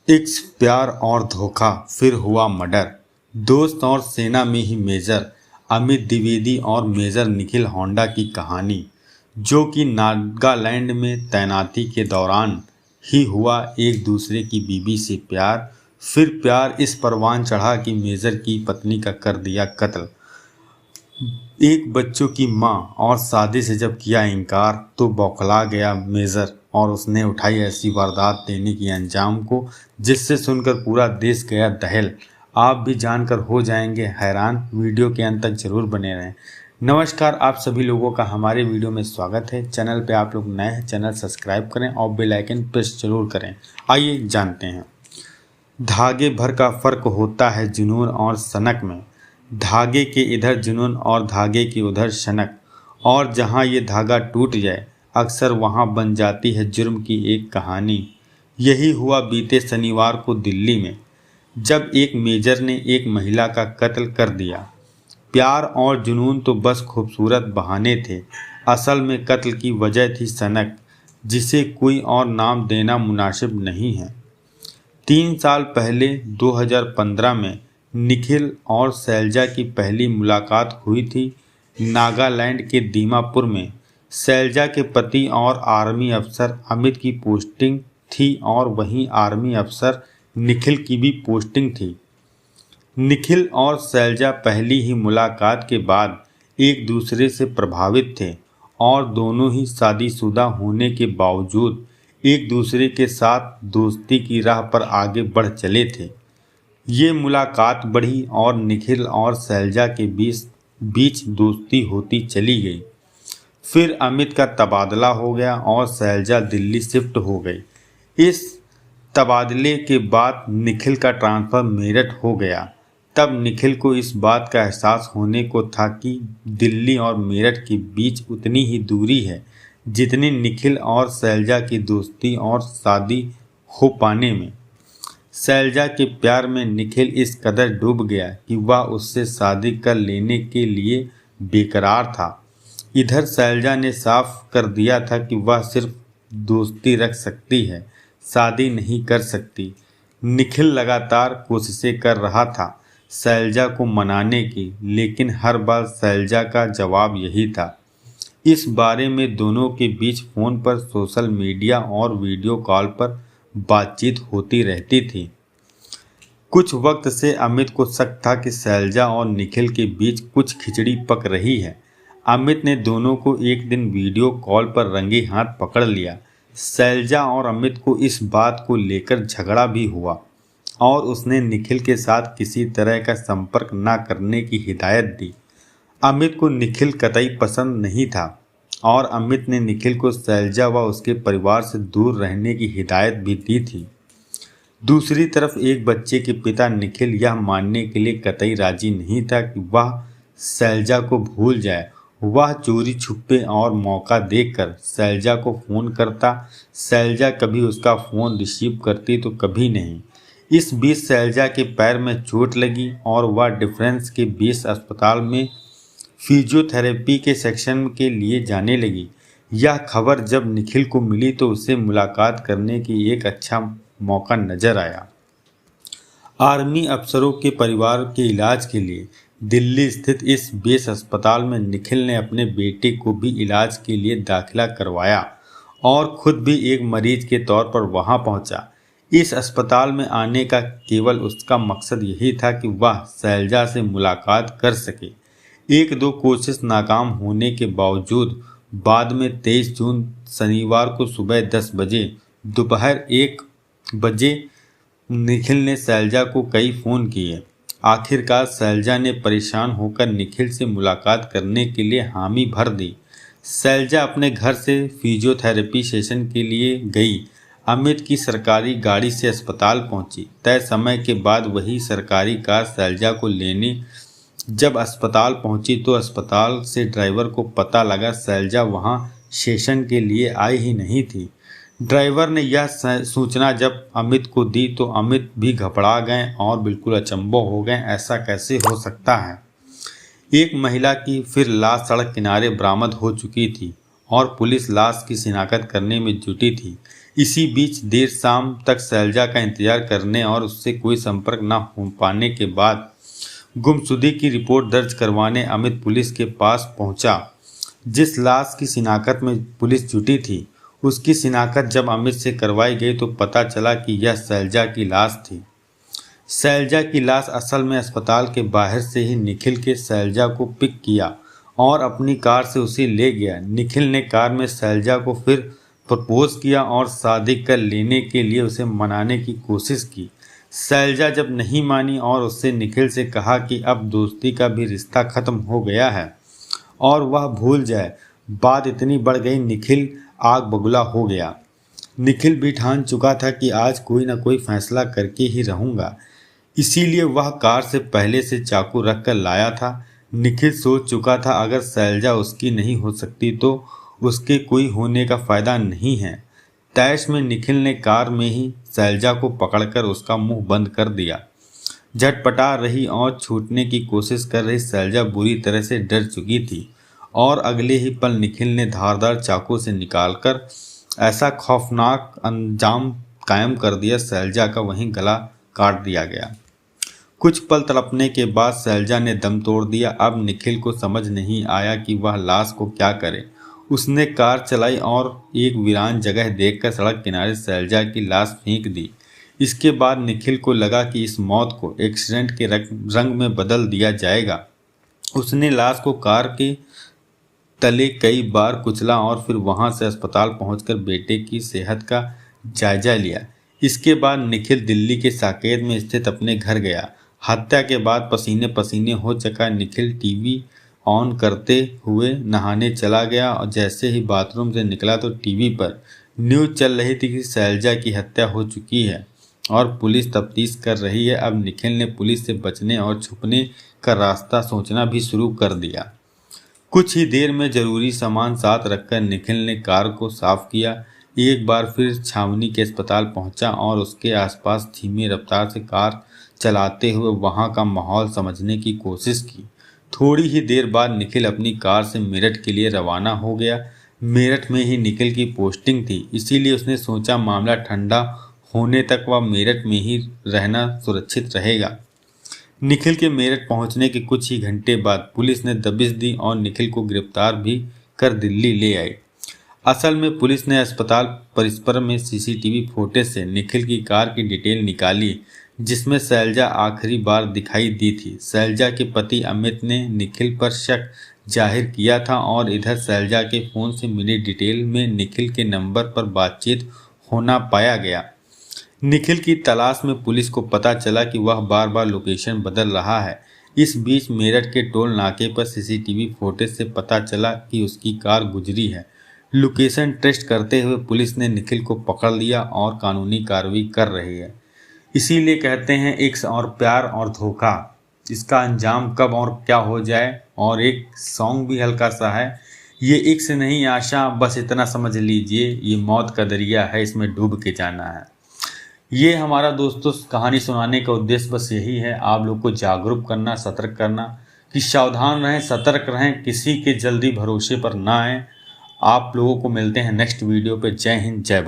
इश्क प्यार और धोखा फिर हुआ मर्डर। दोस्त और सेना में ही मेजर अमित द्विवेदी और मेजर निखिल होंडा की कहानी, जो कि नागालैंड में तैनाती के दौरान ही हुआ। एक दूसरे की बीवी से प्यार, फिर प्यार इस परवान चढ़ा कि मेजर की पत्नी का कर दिया कत्ल। एक बच्चों की मां और शादी से जब किया इनकार तो बौखला गया मेजर और उसने उठाई ऐसी वारदात देने की अंजाम को, जिससे सुनकर पूरा देश गया दहल। आप भी जानकर हो जाएंगे हैरान। वीडियो के अंत तक जरूर बने रहें। नमस्कार, आप सभी लोगों का हमारे वीडियो में स्वागत है। चैनल पे आप लोग नए हैं, चैनल सब्सक्राइब करें और बेल आइकन प्रेस जरूर करें। आइए जानते हैं। धागे भर का फर्क होता है जुनून और सनक में। धागे के इधर जुनून और धागे के उधर सनक, और जहाँ ये धागा टूट जाए अक्सर वहाँ बन जाती है जुर्म की एक कहानी। यही हुआ बीते शनिवार को दिल्ली में, जब एक मेजर ने एक महिला का कत्ल कर दिया। प्यार और जुनून तो बस खूबसूरत बहाने थे, असल में कत्ल की वजह थी सनक, जिसे कोई और नाम देना मुनासिब नहीं है। 3 साल पहले 2015 में निखिल और शैलजा की पहली मुलाकात हुई थी नागालैंड के दीमापुर में। शैलजा के पति और आर्मी अफसर अमित की पोस्टिंग थी और वहीं आर्मी अफसर निखिल की भी पोस्टिंग थी। निखिल और शैलजा पहली ही मुलाकात के बाद एक दूसरे से प्रभावित थे और दोनों ही शादीशुदा होने के बावजूद एक दूसरे के साथ दोस्ती की राह पर आगे बढ़ चले थे। ये मुलाकात बढ़ी और निखिल और शैलजा के बीच दोस्ती होती चली गई। फिर अमित का तबादला हो गया और शैलजा दिल्ली शिफ्ट हो गई। इस तबादले के बाद निखिल का ट्रांसफ़र मेरठ हो गया। तब निखिल को इस बात का एहसास होने को था कि दिल्ली और मेरठ के बीच उतनी ही दूरी है जितनी निखिल और शैलजा की दोस्ती और शादी हो पाने में। शैलजा के प्यार में निखिल इस कदर डूब गया कि वह उससे शादी कर लेने के लिए बेकरार था। इधर शैलजा ने साफ कर दिया था कि वह सिर्फ दोस्ती रख सकती है, शादी नहीं कर सकती। निखिल लगातार कोशिशें कर रहा था शैलजा को मनाने की, लेकिन हर बार शैलजा का जवाब यही था। इस बारे में दोनों के बीच फ़ोन पर, सोशल मीडिया और वीडियो कॉल पर बातचीत होती रहती थी। कुछ वक्त से अमित को शक था कि शैलजा और निखिल के बीच कुछ खिचड़ी पक रही है। अमित ने दोनों को एक दिन वीडियो कॉल पर रंगे हाथ पकड़ लिया। शैलजा और अमित को इस बात को लेकर झगड़ा भी हुआ और उसने निखिल के साथ किसी तरह का संपर्क न करने की हिदायत दी। अमित को निखिल कतई पसंद नहीं था और अमित ने निखिल को शैलजा व उसके परिवार से दूर रहने की हिदायत भी दी थी। दूसरी तरफ एक बच्चे के पिता निखिल यह मानने के लिए कतई राजी नहीं था कि वह शैलजा को भूल जाए। वह चोरी छुपे और मौका देखकर शैलजा को फ़ोन करता। शैलजा कभी उसका फ़ोन रिसीव करती तो कभी नहीं। इस बीच शैलजा के पैर में चोट लगी और वह डिफरेंस के 20 अस्पताल में फिजियोथेरेपी के सेक्शन के लिए जाने लगी। यह खबर जब निखिल को मिली तो उसे मुलाकात करने की एक अच्छा मौका नजर आया। आर्मी अफसरों के परिवार के इलाज के लिए दिल्ली स्थित इस बेस अस्पताल में निखिल ने अपने बेटे को भी इलाज के लिए दाखिला करवाया और खुद भी एक मरीज के तौर पर वहां पहुंचा। इस अस्पताल में आने का केवल उसका मकसद यही था कि वह शैलजा से मुलाकात कर सके। 1-2 कोशिश नाकाम होने के बावजूद बाद में 23 जून शनिवार को सुबह 10 बजे दोपहर 1 बजे निखिल ने शैलजा को कई फ़ोन किए। आखिरकार शैलजा ने परेशान होकर निखिल से मुलाकात करने के लिए हामी भर दी। शैलजा अपने घर से फिजियोथेरेपी सेशन के लिए गई। अमित की सरकारी गाड़ी से अस्पताल पहुंची। तय समय के बाद वही सरकारी कार शैलजा को लेने जब अस्पताल पहुंची तो अस्पताल से ड्राइवर को पता लगा शैलजा वहां सेशन के लिए आई ही नहीं थी। ड्राइवर ने यह सूचना जब अमित को दी तो अमित भी घबरा गए और बिल्कुल अचंभो हो गए। ऐसा कैसे हो सकता है? एक महिला की फिर लाश सड़क किनारे बरामद हो चुकी थी और पुलिस लाश की शिनाख्त करने में जुटी थी। इसी बीच देर शाम तक शैलजा का इंतजार करने और उससे कोई संपर्क न हो पाने के बाद गुमशुदगी की रिपोर्ट दर्ज करवाने अमित पुलिस के पास पहुंचा। जिस लाश की शिनाख्त में पुलिस जुटी थी उसकी शिनाख्त जब अमित से करवाई गई तो पता चला कि यह शैलजा की लाश थी। शैलजा की लाश असल में अस्पताल के बाहर से ही निखिल के शैलजा को पिक किया और अपनी कार से उसे ले गया। निखिल ने कार में शैलजा को फिर प्रपोज किया और शादी कर लेने के लिए उसे मनाने की कोशिश की। शैलजा जब नहीं मानी और उससे निखिल से कहा कि अब दोस्ती का भी रिश्ता खत्म हो गया है और वह भूल जाए, बात इतनी बढ़ गई निखिल आग बबूला हो गया। निखिल भी ठान चुका था कि आज कोई ना कोई फैसला करके ही रहूँगा, इसीलिए वह कार से पहले से चाकू रख कर लाया था। निखिल सोच चुका था अगर शैलजा उसकी नहीं हो सकती तो उसके कोई होने का फ़ायदा नहीं है। तैश में निखिल ने कार में ही शैलजा को पकड़कर उसका मुंह बंद कर दिया। झटपटा रही और छूटने की कोशिश कर रही शैलजा बुरी तरह से डर चुकी थी और अगले ही पल निखिल ने धारदार चाकू से निकालकर ऐसा खौफनाक अंजाम कायम कर दिया, शैलजा का वहीं गला काट दिया गया। कुछ पल तड़पने के बाद शैलजा ने दम तोड़ दिया। अब निखिल को समझ नहीं आया कि वह लाश को क्या करे। उसने कार चलाई और एक वीरान जगह देखकर सड़क किनारे शैलजा की लाश फेंक दी। इसके बाद निखिल को लगा कि इस मौत को एक्सीडेंट के रंग में बदल दिया जाएगा। उसने लाश को कार के तले कई बार कुचला और फिर वहां से अस्पताल पहुंचकर बेटे की सेहत का जायजा लिया। इसके बाद निखिल दिल्ली के साकेत में स्थित अपने घर गया। हत्या के बाद पसीने पसीने हो चुका निखिल टीवी ऑन करते हुए नहाने चला गया और जैसे ही बाथरूम से निकला तो टीवी पर न्यूज़ चल रही थी कि शैलजा की हत्या हो चुकी है और पुलिस तफ्तीश कर रही है। अब निखिल ने पुलिस से बचने और छुपने का रास्ता सोचना भी शुरू कर दिया। कुछ ही देर में जरूरी सामान साथ रखकर निखिल ने कार को साफ किया। एक बार फिर छावनी के अस्पताल पहुंचा और उसके आसपास धीमी रफ्तार से कार चलाते हुए वहां का माहौल समझने की कोशिश की। थोड़ी ही देर बाद निखिल अपनी कार से मेरठ के लिए रवाना हो गया। मेरठ में ही निखिल की पोस्टिंग थी, इसीलिए उसने सोचा मामला ठंडा होने तक वह मेरठ में ही रहना सुरक्षित रहेगा। निखिल के मेरठ पहुंचने के कुछ ही घंटे बाद पुलिस ने दबिश दी और निखिल को गिरफ्तार भी कर दिल्ली ले आई। असल में पुलिस ने अस्पताल परिसर में सीसीटीवी फुटेज से निखिल की कार की डिटेल निकाली जिसमें शैलजा आखिरी बार दिखाई दी थी। शैलजा के पति अमित ने निखिल पर शक जाहिर किया था और इधर शैलजा के फ़ोन से मिली डिटेल में निखिल के नंबर पर बातचीत होना पाया गया। निखिल की तलाश में पुलिस को पता चला कि वह बार बार लोकेशन बदल रहा है। इस बीच मेरठ के टोल नाके पर सीसीटीवी फुटेज से पता चला कि उसकी कार गुजरी है। लोकेशन टेस्ट करते हुए पुलिस ने निखिल को पकड़ लिया और कानूनी कार्रवाई कर रही है। इसीलिए कहते हैं इश्क और प्यार और धोखा, इसका अंजाम कब और क्या हो जाए। और एक सॉन्ग भी हल्का सा है, ये इश्क नहीं आशा बस इतना समझ लीजिए, ये मौत का दरिया है इसमें डूब के जाना है। ये हमारा दोस्तों कहानी सुनाने का उद्देश्य बस यही है, आप लोग को जागरूक करना, सतर्क करना कि सावधान रहें, सतर्क रहें, किसी के जल्दी भरोसे पर ना आए। आप लोगों को मिलते हैं नेक्स्ट वीडियो पे। जय हिंद, जय भारत।